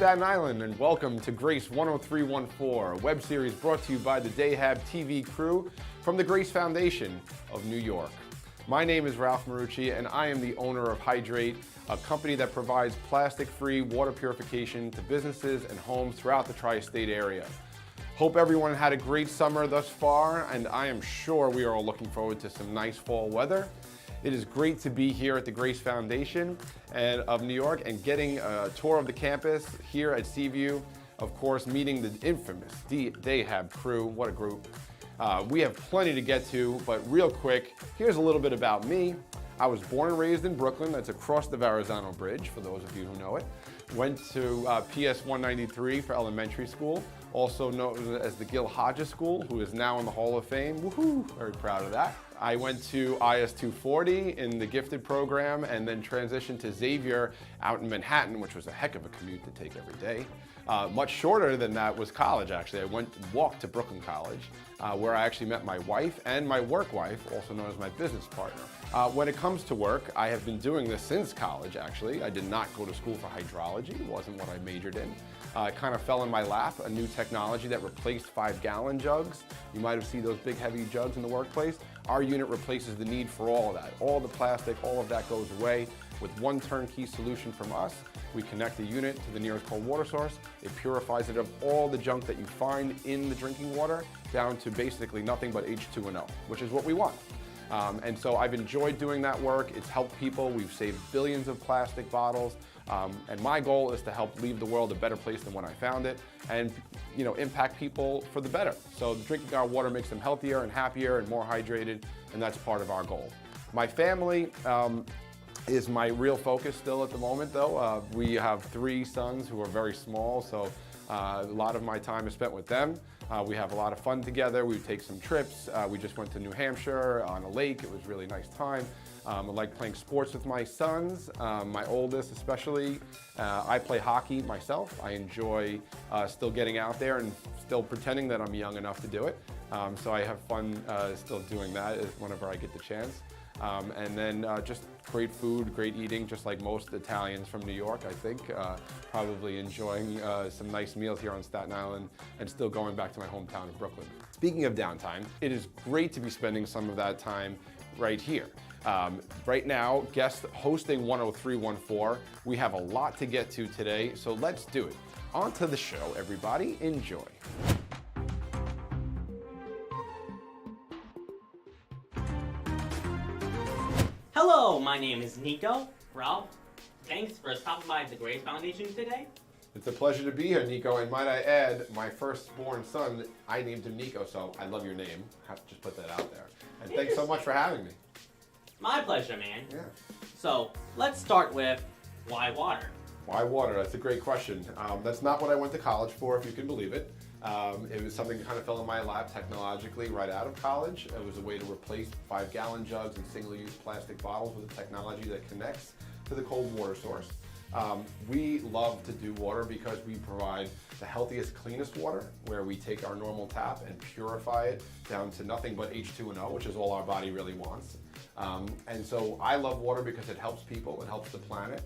Staten Island, and welcome to Grace 10314, a web series brought to you by the Hab TV crew from the Grace Foundation of New York. My name is Ralph Marucci, and I am the owner of Hyrd8, a company that provides plastic-free water purification to businesses and homes throughout the tri-state area. Hope everyone had a great summer thus far, and I am sure we are all looking forward to some nice fall weather. It is great to be here at the Grace Foundation of New York and getting a tour of the campus here at Seaview. Of course, meeting the infamous Hab Crew. What a group. We have plenty to get to, but real quick, here's a little bit about me. I was born and raised in Brooklyn. That's across the Verrazano Bridge, for those of you who know it. Went to PS 193 for elementary school, also known as the Gil Hodges School, who is now in the Hall of Fame. Woohoo! Very proud of that. I went to IS 240 in the gifted program and then transitioned to Xavier out in Manhattan, which was a heck of a commute to take every day. Much shorter than that was college, actually. I walked to Brooklyn College, where I actually met my wife and my work wife, also known as my business partner. When it comes to work, I have been doing this since college, actually. I did not go to school for hydrology. It wasn't what I majored in. It kind of fell in my lap, a new technology that replaced 5-gallon jugs. You might have seen those big, heavy jugs in the workplace. Our unit replaces the need for all of that. All the plastic, all of that goes away. With one turnkey solution from us, we connect the unit to the nearest cold water source. It purifies it of all the junk that you find in the drinking water down to basically nothing but H2O, which is what we want. And so I've enjoyed doing that work. It's helped people. We've saved billions of plastic bottles. And my goal is to help leave the world a better place than when I found it and impact people for the better. So drinking our water makes them healthier and happier and more hydrated, and that's part of our goal. My family is my real focus still at the moment, though. We have 3 sons who are very small, so a lot of my time is spent with them. We have a lot of fun together. We take some trips. We just went to New Hampshire on a lake. It was a really nice time. I like playing sports with my sons, my oldest especially. I play hockey myself. I enjoy still getting out there and still pretending that I'm young enough to do it. So I have fun still doing that whenever I get the chance. And then just great food, great eating, just like most Italians from New York, I think. Probably enjoying some nice meals here on Staten Island and still going back to my hometown of Brooklyn. Speaking of downtime, it is great to be spending some of that time right here. Right now, guest hosting 10314. We have a lot to get to today, so let's do it. On to the show, everybody. Enjoy. Hello, my name is Nico. Ralph, thanks for stopping by the Grace Foundation today. It's a pleasure to be here, Nico, and might I add, my firstborn son, I named him Nico, so I love your name. I have to just put that out there. And thanks so much for having me. My pleasure, man. Yeah. So, let's start with, why water? Why water? That's a great question. That's not what I went to college for, if you can believe it. It was something that kind of fell in my lap technologically right out of college. It was a way to replace 5-gallon jugs and single-use plastic bottles with a technology that connects to the cold water source. We love to do water because we provide the healthiest, cleanest water, where we take our normal tap and purify it down to nothing but H2O, which is all our body really wants. And so I love water because it helps people, it helps the planet,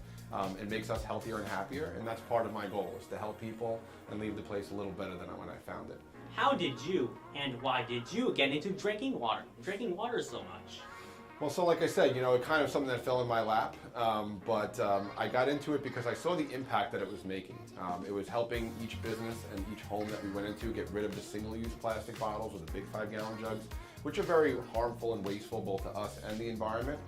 it makes us healthier and happier, and that's part of my goal, is to help people and leave the place a little better than when I found it. How did you and why did you get into drinking water so much? Well, so like I said, it kind of something that fell in my lap, but I got into it because I saw the impact that it was making. It was helping each business and each home that we went into get rid of the single-use plastic bottles or the big 5-gallon jugs, which are very harmful and wasteful both to us and the environment.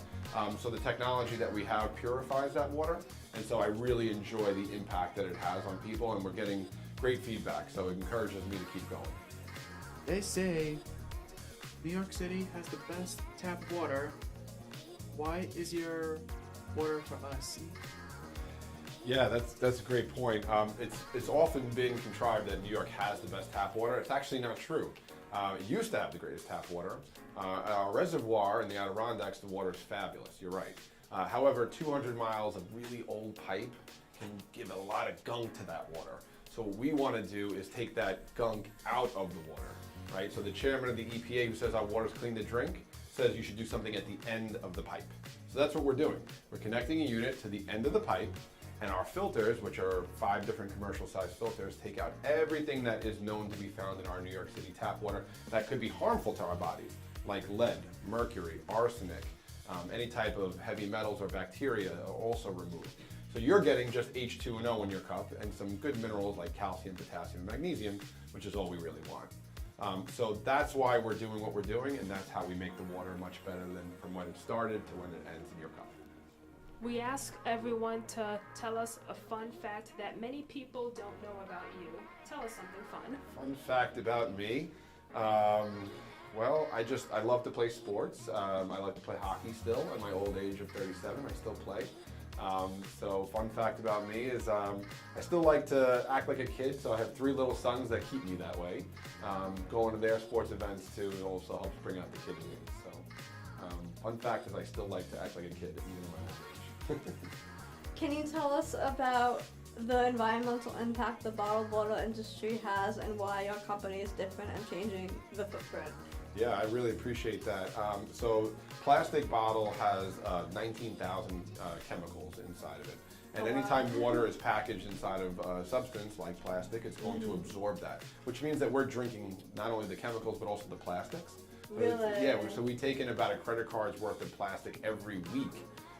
So the technology that we have purifies that water, and so I really enjoy the impact that it has on people, and we're getting great feedback, so it encourages me to keep going. They say New York City has the best tap water. Why is your water for us? Yeah, that's a great point. It's often been contrived that New York has the best tap water. It's actually not true. It used to have the greatest tap water. At our reservoir in the Adirondacks, the water is fabulous, you're right. However, 200 miles of really old pipe can give a lot of gunk to that water. So what we want to do is take that gunk out of the water, right? So the chairman of the EPA, who says our water is clean to drink, says you should do something at the end of the pipe. So that's what we're doing. We're connecting a unit to the end of the pipe, And our filters, which are 5 different commercial-sized filters, take out everything that is known to be found in our New York City tap water that could be harmful to our bodies, like lead, mercury, arsenic, any type of heavy metals or bacteria are also removed. So you're getting just H2O in your cup and some good minerals like calcium, potassium, and magnesium, which is all we really want. So that's why we're doing what we're doing, and that's how we make the water much better than from when it started to when it ends in your cup. We ask everyone to tell us a fun fact that many people don't know about you. Tell us something fun. Fun fact about me, well, I love to play sports. I like to play hockey still. At my old age of 37, I still play. So fun fact about me is I still like to act like a kid, so I have 3 little sons that keep me that way. Going to their sports events too, it also helps bring out the kid in me. So fun fact is I still like to act like a kid, even in my old age. Can you tell us about the environmental impact the bottled water industry has and why your company is different and changing the footprint? Yeah, I really appreciate that. So plastic bottle has 19,000 chemicals inside of it. And anytime water is packaged inside of a substance like plastic, it's going to absorb that, which means that we're drinking not only the chemicals but also the plastics. Really? Yeah, so we take in about a credit card's worth of plastic every week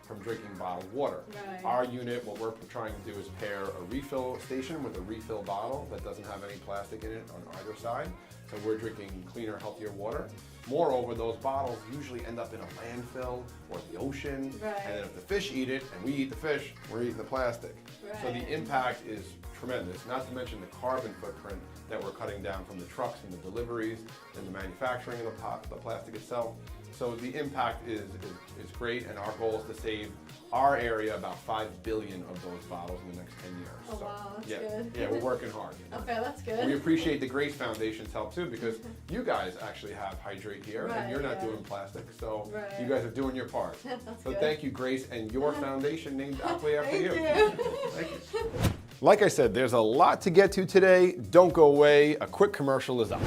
from drinking bottled water. Right. Our unit, what we're trying to do is pair a refill station with a refill bottle that doesn't have any plastic in it on either side. So we're drinking cleaner, healthier water. Moreover, those bottles usually end up in a landfill or the ocean. Right. And then if the fish eat it and we eat the fish, we're eating the plastic. Right. So the impact is tremendous, not to mention the carbon footprint that we're cutting down from the trucks and the deliveries and the manufacturing of the plastic itself. So the impact is great, and our goal is to save our area about 5 billion of those bottles in the next 10 years. Oh, wow, that's good. Yeah, we're working hard. Okay, that's good. We appreciate the Grace Foundation's help too, because you guys actually have Hyrd8 here, and Right, you're not yeah. doing plastic, so Right. you guys are doing your part. That's So good. thank you, Grace, and your foundation named aptly after Thank you. you. Thank you. Like I said, there's a lot to get to today. Don't go away. A quick commercial is up.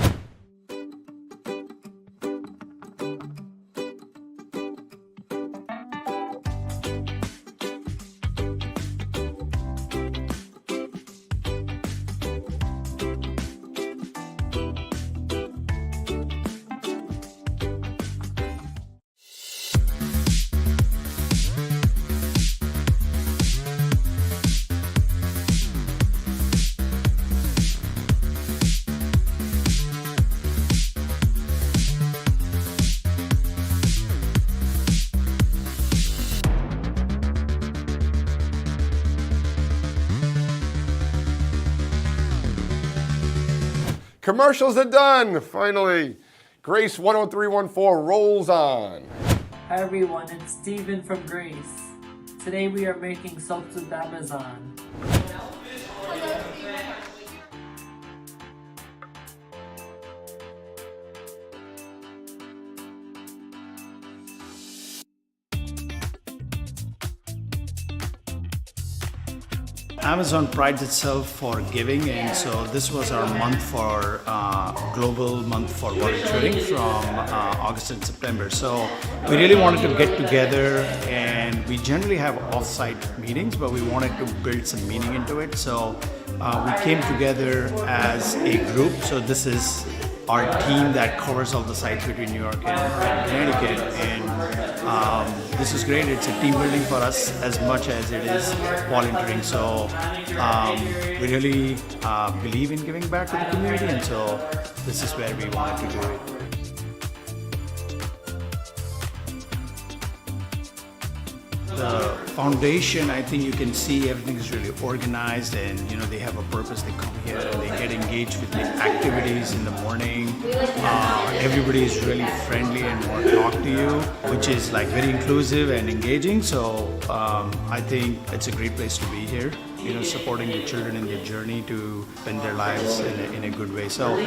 Commercials are done, finally. Grace 10314 rolls on. Hi everyone, it's Steven from Grace. Today we are making soaps with Amazon. Amazon prides itself for giving, and so this was our month for global month for volunteering from August and September. So we really wanted to get together, and we generally have off-site meetings, but we wanted to build some meaning into it. So we came together as a group. So this is our team that covers all the sites between New York and Connecticut, and this is great. It's a team building for us as much as it is volunteering. So we really believe in giving back to the community, and so this is where we wanted to do it. The foundation, I think you can see everything is really organized, and they have a purpose. They come here and they get engaged with the activities in the morning. Everybody is really friendly and want to talk to you, which is like very inclusive and engaging. So I think it's a great place to be here. Supporting the children in their journey to spend their lives in a good way. So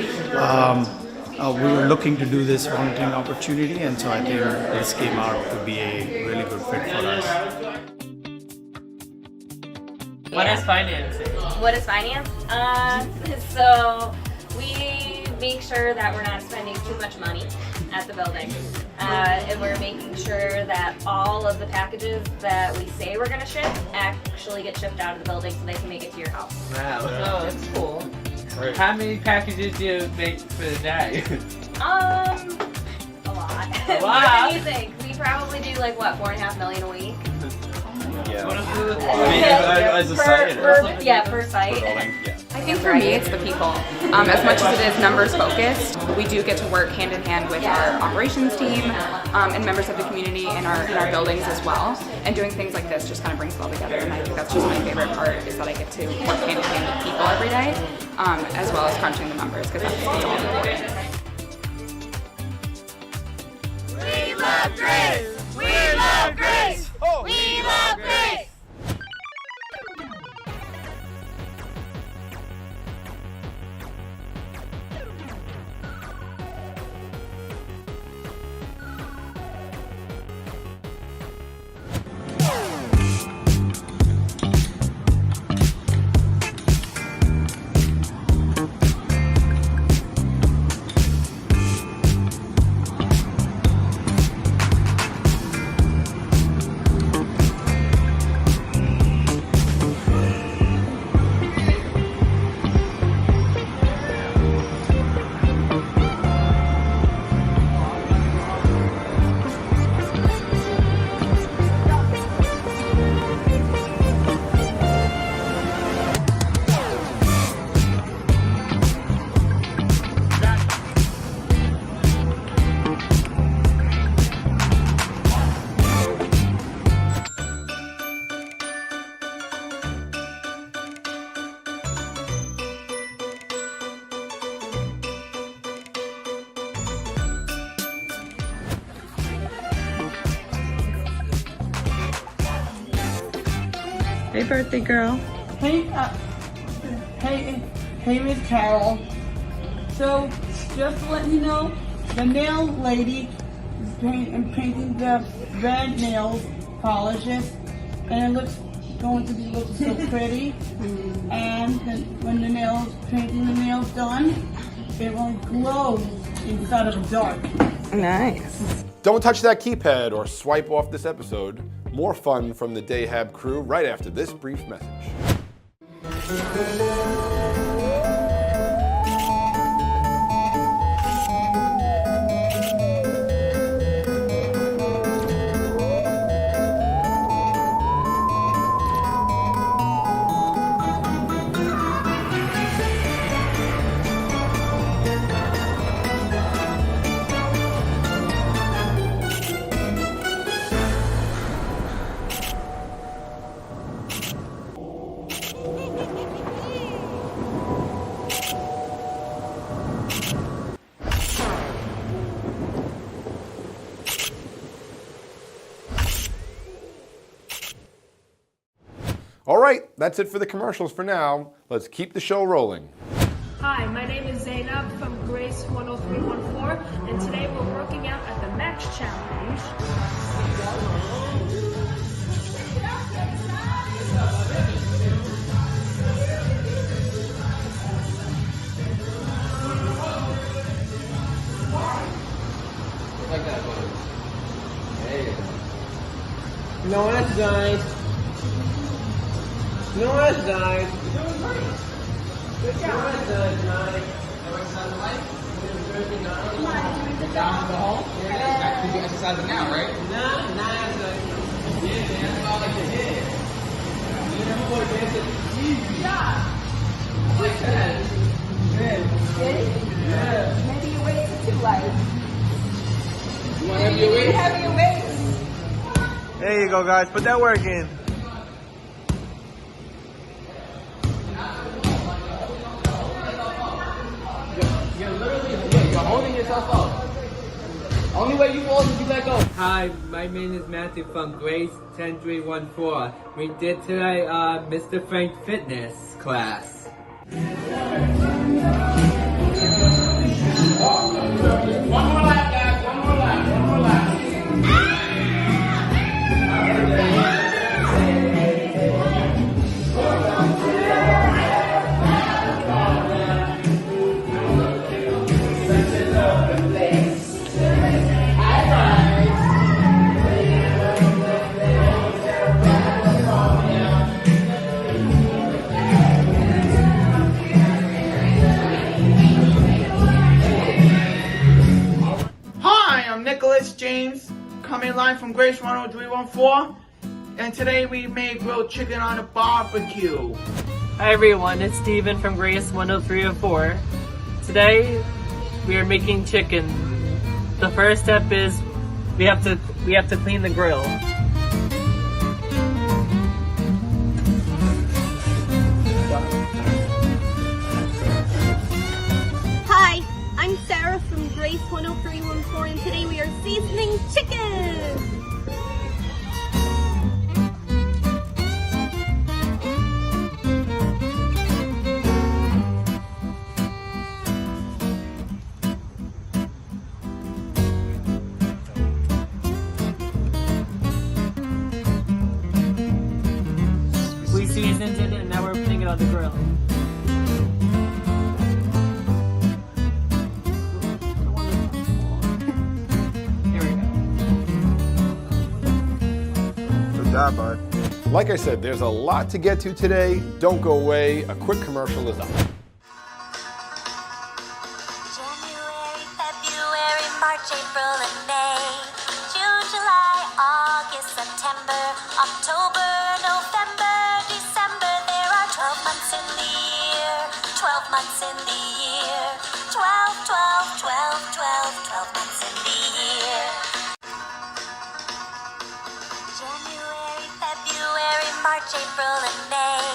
we were looking to do this volunteering opportunity, and so I think this came out to be a really good fit for us. What is financing? What is finance? So we make sure that we're not spending too much money. at the building. And we're making sure that all of the packages that we say we're gonna ship actually get shipped out of the building so they can make it to your house. Wow, oh, that's cool. How many packages do you make for the day? A lot. A lot? More than you think. We probably do like what, 4.5 million a week? Yeah. As a site? Per site. I think for me it's the people. As much as it is numbers focused, we do get to work hand in hand with our operations team and members of the community in our buildings as well. And doing things like this just kind of brings it all together, and I think that's just my favorite part, is that I get to work hand in hand with people every day, as well as crunching the numbers, because that's all important. We love Grace! We love Grace! We love Grace! Hey, birthday girl. Hey, Miss Carol. So, just to let you know, the nail lady is painting the red nails polishes, and it looks going to be looking so pretty. And then when the painting the nails done, it will glow inside of the dark. Nice. Don't touch that keypad or swipe off this episode. More fun from the Hab Crew right after this brief message. All right, that's it for the commercials for now. Let's keep the show rolling. Hi, my name is Zainab from Grace 10314, and today we're working out at the Max Challenge. Like that, buddy. Hey. No, that's nice. No, that's nice. You're doing great. Good job. No, that's nice. Everyone sounds alike? Down to the hole? Yeah, that's you're exercising now, right? Nah, that's like, yeah, man, that's all like your head. You never want to dance it easy. Yeah. Like that. Yeah. Yeah. Maybe your weights are too light. You want to have your weights? Have your weights. There you go, guys. Put that work in. You're holding yourself up. Only way you fall is if you let go. Hi, my name is Matthew from Grace 10314. We did today Mr. Frank Fitness class. One more lap, guys. One more lap. One more lap. Nicholas James, coming live from Grace 10314, and today we made grilled chicken on a barbecue. Hi everyone, it's Steven from Grace 10304. Today we are making chicken. The first step is we have to clean the grill. Hi, I'm Sarah from Grace 10314, and today we are seasoning chicken! We seasoned it and now we're putting it on the grill. Good job, bud. Like I said, there's a lot to get to today. Don't go away. A quick commercial is up. February, March, April, and May. June, July, August, September, October, November, December. There are 12 months in the year. 12 months in the year. 12, 12, 12, 12 months in the year. January, February, March, April, and May.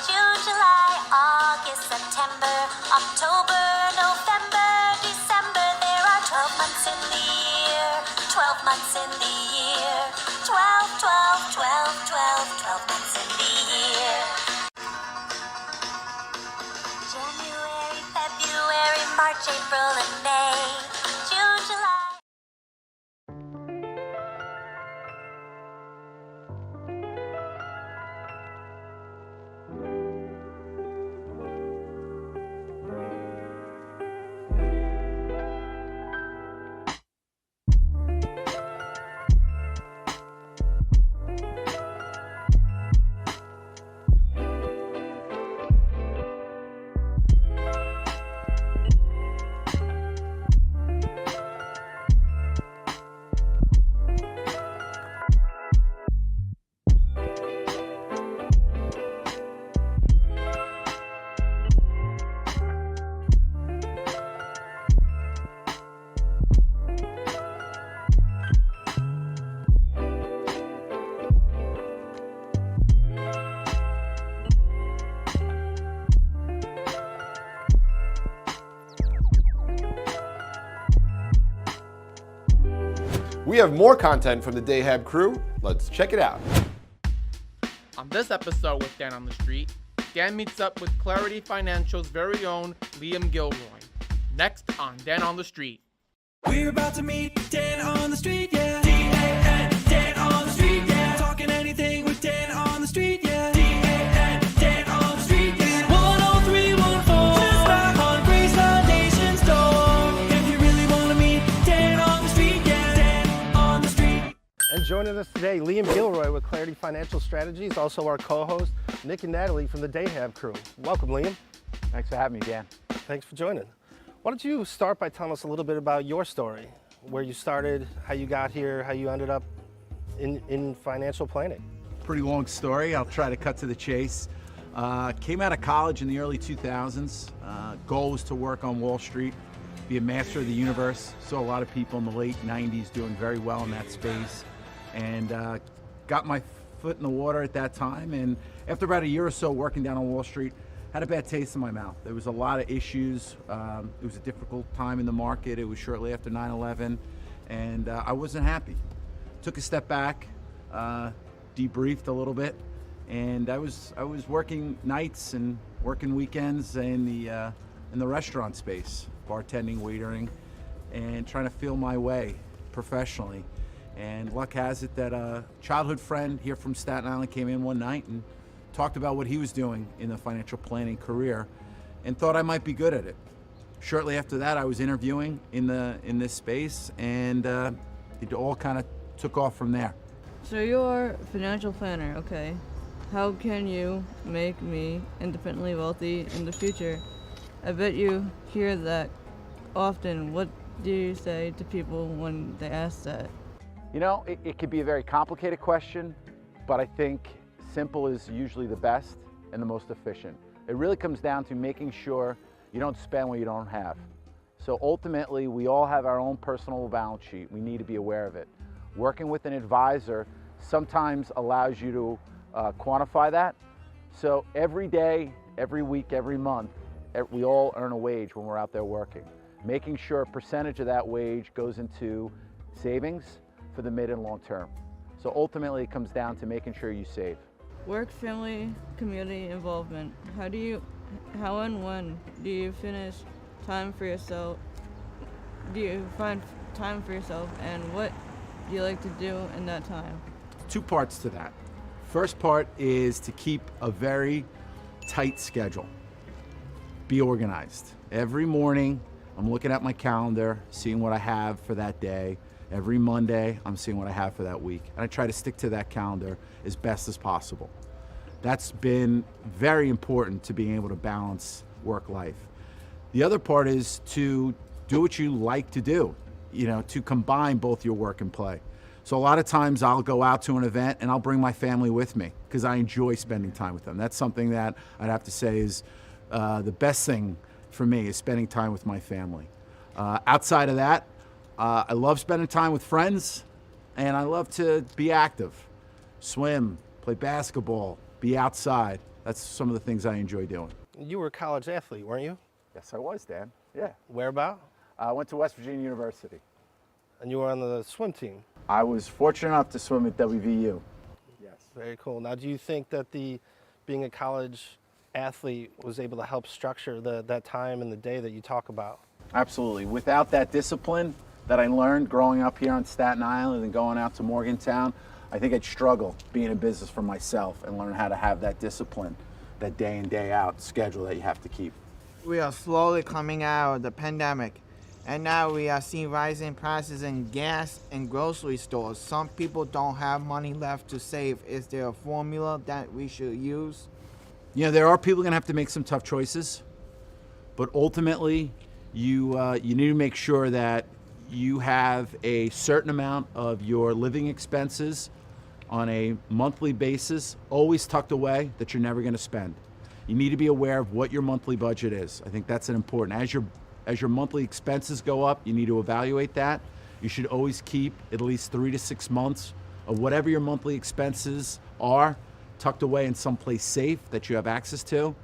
June, July, August, September, October, November, December. There are 12 months in the year. 12 months in the year. 12, 12, 12, 12 months in the year. January, February, March, April, and May. June, July. We have more content from the Hab Crew. Let's check it out. On this episode with Dan on the Street, Dan meets up with Clarity Financial's very own Liam Gilroy. Next on Dan on the Street. We're about to meet Dan on the street, yeah. D-A-N, Dan on the street, yeah. Talking anything with Dan on the street, yeah. D-A-N, Dan on the street, yeah. 10314, just knock on Grace Foundation's door. If you really want to meet Dan on the street, yeah. Dan on the street. And joining us today, Liam Gilroy with Clarity Financial Strategies, also our co-host, Nick and Natalie from the Hab Crew. Welcome, Liam. Thanks for having me, Dan. Thanks for joining. Why don't you start by telling us a little bit about your story, where you started, how you got here, how you ended up in financial planning? Pretty long story. I'll try to cut to the chase. Came out of college in the early 2000s. Goal was to work on Wall Street, be a master of the universe. Saw a lot of people in the late 90s doing very well in that space, and got my foot in the water at that time. And after about a year or so working down on Wall Street, had a bad taste in my mouth. There was a lot of issues. It was a difficult time in the market. It was shortly after 9/11, and I wasn't happy. Took a step back, debriefed a little bit, and I was working nights and working weekends in the restaurant space, bartending, waitering, and trying to feel my way professionally. And luck has it that a childhood friend here from Staten Island came in one night and talked about what he was doing in the financial planning career and thought I might be good at it. Shortly after that, I was interviewing in this space, and it all kind of took off from there. So you're a financial planner, okay. How can you make me independently wealthy in the future? I bet you hear that often. What do you say to people when they ask that? You know, it could be a very complicated question, but I think simple is usually the best and the most efficient. It really comes down to making sure you don't spend what you don't have. So ultimately, we all have our own personal balance sheet. We need to be aware of it. Working with an advisor sometimes allows you to quantify that. So every day, every week, every month, we all earn a wage when we're out there working. Making sure a percentage of that wage goes into savings for the mid and long term. So ultimately, it comes down to making sure you save. Work, family, community involvement. How and when do you finish time for yourself? Do you find time for yourself, and what do you like to do in that time? Two parts to that. First part is to keep a very tight schedule. Be organized. Every morning, I'm looking at my calendar, seeing what I have for that day. Every Monday, I'm seeing what I have for that week. And I try to stick to that calendar as best as possible. That's been very important to being able to balance work life. The other part is to do what you like to do, you know, to combine both your work and play. So a lot of times I'll go out to an event and I'll bring my family with me because I enjoy spending time with them. That's something that I'd have to say is the best thing for me, is spending time with my family. Outside of that, I love spending time with friends, and I love to be active. Swim, play basketball, be outside. That's some of the things I enjoy doing. You were a college athlete, weren't you? Yes, I was, Dan. Yeah. Where about? I went to West Virginia University. And you were on the swim team? I was fortunate enough to swim at WVU. Yes. Very cool. Now, do you think that being a college athlete was able to help structure that time in the day that you talk about? Absolutely. Without that discipline that I learned growing up here on Staten Island and going out to Morgantown, I think I'd struggle being in business for myself and learn how to have that discipline, that day in, day out schedule that you have to keep. We are slowly coming out of the pandemic, and now we are seeing rising prices in gas and grocery stores. Some people don't have money left to save. Is there a formula that we should use? You know, there are people going to have to make some tough choices, but ultimately, you need to make sure that you have a certain amount of your living expenses on a monthly basis always tucked away that you're never going to spend. You need to be aware of what your monthly budget is. I think that's an important. As your monthly expenses go up, you need to evaluate that. You should always keep at least 3 to 6 months of whatever your monthly expenses are tucked away in someplace safe that you have access to.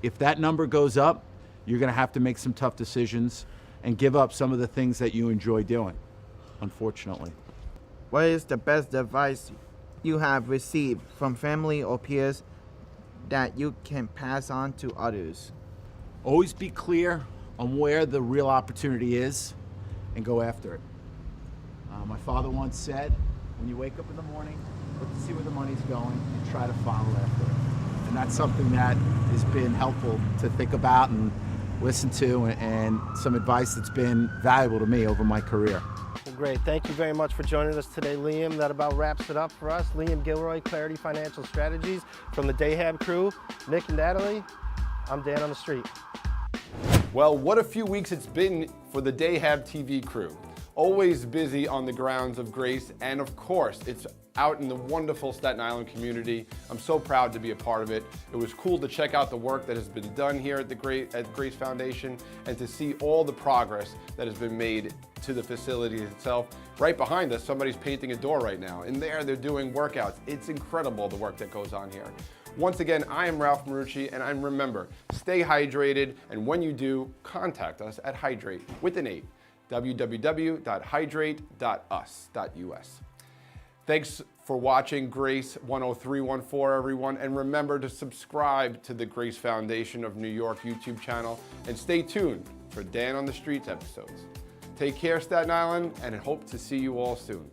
If that number goes up, you're going to have to make some tough decisions and give up some of the things that you enjoy doing, unfortunately. What is the best advice you have received from family or peers that you can pass on to others? Always be clear on where the real opportunity is and go after it. My father once said, when you wake up in the morning, look to see where the money's going and try to follow after it. And that's something that has been helpful to think about and listen to, and some advice that's been valuable to me over my career. Well, great. Thank you very much for joining us today, Liam. That about wraps it up for us. Liam Gilroy, Clarity Financial Strategies, from the Hab Crew. Nick and Natalie, I'm Dan on the Street. Well, what a few weeks it's been for the Hab TV crew. Always busy on the grounds of Grace, and of course, it's out in the wonderful Staten Island community. I'm so proud to be a part of it. It was cool to check out the work that has been done here at Grace Foundation, and to see all the progress that has been made to the facility itself. Right behind us, somebody's painting a door right now, and there they're doing workouts. It's incredible the work that goes on here. Once again, I am Ralph Marucci, and remember, stay hydrated, and when you do, contact us at Hyrd8 with an 8, www.hyrd8.us. Thanks for watching Grace 10314, everyone, and remember to subscribe to the Grace Foundation of New York YouTube channel, and stay tuned for Dan on the Streets episodes. Take care, Staten Island, and hope to see you all soon.